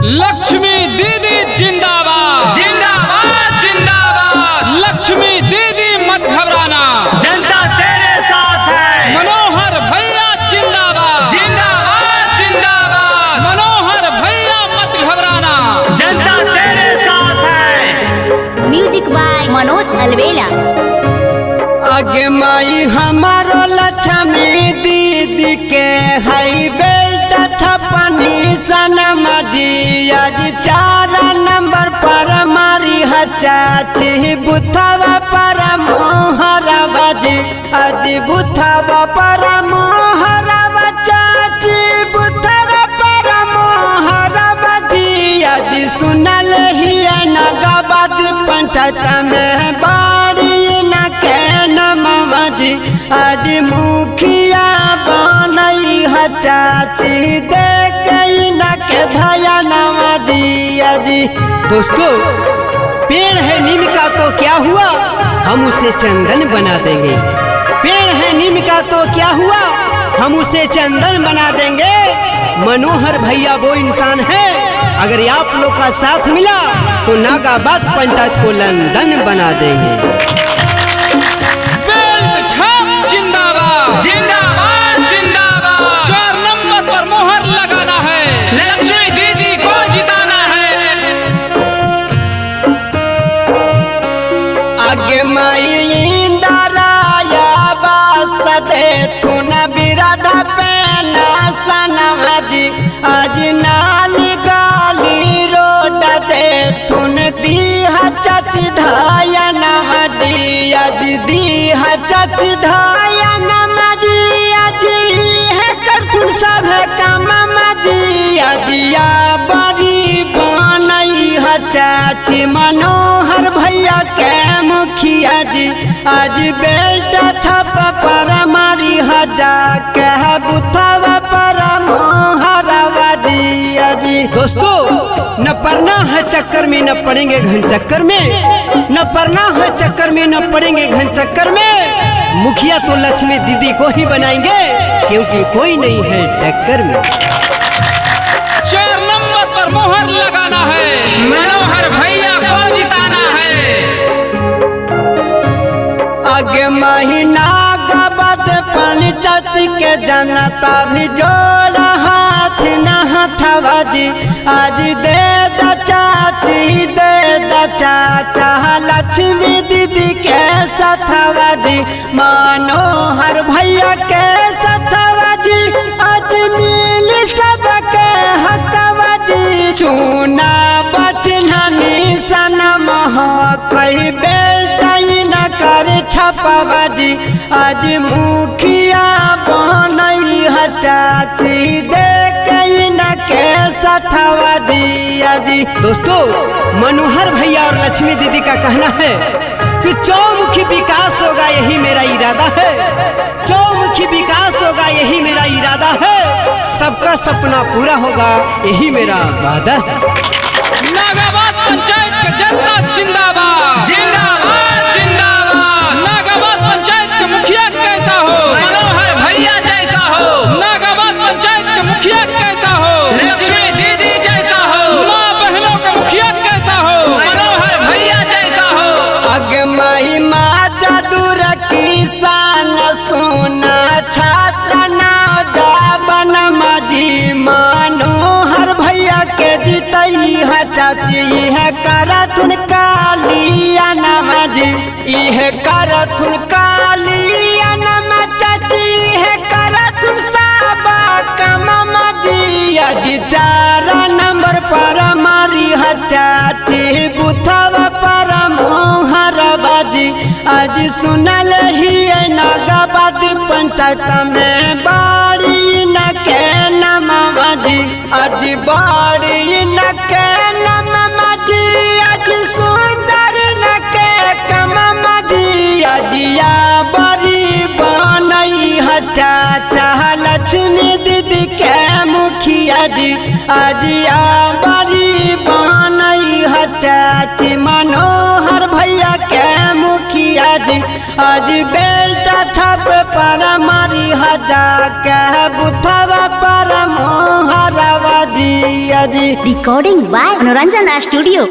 लक्ष्मी दीदी जिंदाबाद जिंदाबाद जिंदाबाद। लक्ष्मी दीदी मत घबराना, जनता तेरे साथ है। मनोहर भैया जिंदाबाद जिंदाबाद जिंदाबाद। मनोहर भैया मत घबराना, जनता तेरे साथ है। Music by Manoj Alvela. आगे माई हमारो लक्ष्मी दीदी के हई बेल्ट छपनी सनमा जी आज 4 नंबर पर मारी चाची बुथवा पर मोहरा बाजी आज बुथवा पर मोहरा चाची बुथवा पर मोहरा बाजी आज सुनल ही नगाबाद पंचायत में बाड़ी न के नमवा जी आज मुखिया बनई है चाची देख न के धया नवा जी आज। दोस्तों पेड़ है नीम का तो क्या हुआ, हम उसे चंदन बना देंगे। पेड़ है नीम का तो क्या हुआ, हम उसे चंदन बना देंगे। मनोहर भैया वो इंसान है, अगर आप लोग का साथ मिला तो नागाबाद पंचायत को लंदन बना देंगे। बेल्ट छाप जिंदाबाद जिंदाबाद जिंदाबाद। 4 नंबर पर मोहर लगाना है, लक्ष्मी दीदी को जिताना है। आगे माई इंदराया बास दे तू न बिरादा पे न सनवा जी आज नाली गाली रोड दे तू न दीहा चाची धाया नवा दी आज दीहा चाची धाया नवा जी आज है करथुन सब काम जी आज या बड़ी बनई है चाची मनोहर भैया के मुखिया जी आज बेल्ट छप पर मारी हजा के बुथवा पर मोहरवा दिया जी। दोस्तों न पड़ना है चक्कर में, न पड़ेंगे घन चक्कर में, न पड़ना है चक्कर में, न पड़ेंगे घन चक्कर में। मुखिया तो लक्ष्मी दीदी को ही बनाएंगे क्योंकि कोई नहीं है टक्कर में। 4 नंबर पर मोहर लगाना है, मनोहर भैया को जिताना है। आगे महीना गबद पंचायत के जनता भी जोड़ हाथ न हथवा जी आज दे द चाची दे द चाचा लक्ष्मी दीदी के सथवा जी मनोहर भैया के सथवा जी आज मिल सबके हकवा जी चूना बचनी सनम हो कई बेल्टई न कर छपवा जी आज मुखिया बनई है चाची देख न के सथवा जी आज। दोस्तों मनोहर भैया और लक्ष्मी दीदी का कहना है कि चौमुखी विकास होगा यही मेरा इरादा है, चौमुखी विकास होगा यही मेरा इरादा है, सबका सपना पूरा होगा यही मेरा वादा है। नागाबाद पंचायत के जनता जिंदाबाद जिंदाबाद जिंदाबाद। नागाबाद पंचायत के मुखिया कैसा हो, मनोहर भैया जैसा हो, नागाबाद पंचायत के मुखिया कैसा हो, लक्ष्मी दीदी जैसा हो, माँ बहनों का मुखिया कैसा हो, मनोहर भैया जैसा हो। अग माही माँ जादूर किसान सोना छात्र नौजा बन मजी मनोहर भैया के जीतई है चाची है करथुन कालिया नमा जी इहे करथुन कालिया नमा चाची है करथुन साबा कमा जी आज 4 नंबर पर मारी है चाची बुथवा पर मोहरा बाजी आज सुनल ही नागाबाद पंचायत में बाड़ी न के नमवा जी आज बाड़ी न के नमवा जी आज सुंदर न के कमवा जी आज या बड़ी बनई है चाचा लक्ष्मी दीदी के मुखिया जी आज या बड़ी बनई है चाची मनोहर भैया के मुखिया जी आज बेल्ट छप पर मारी हजा के बुथवा पर मोहरवा जी अजी Recording by Manoranjana Studio.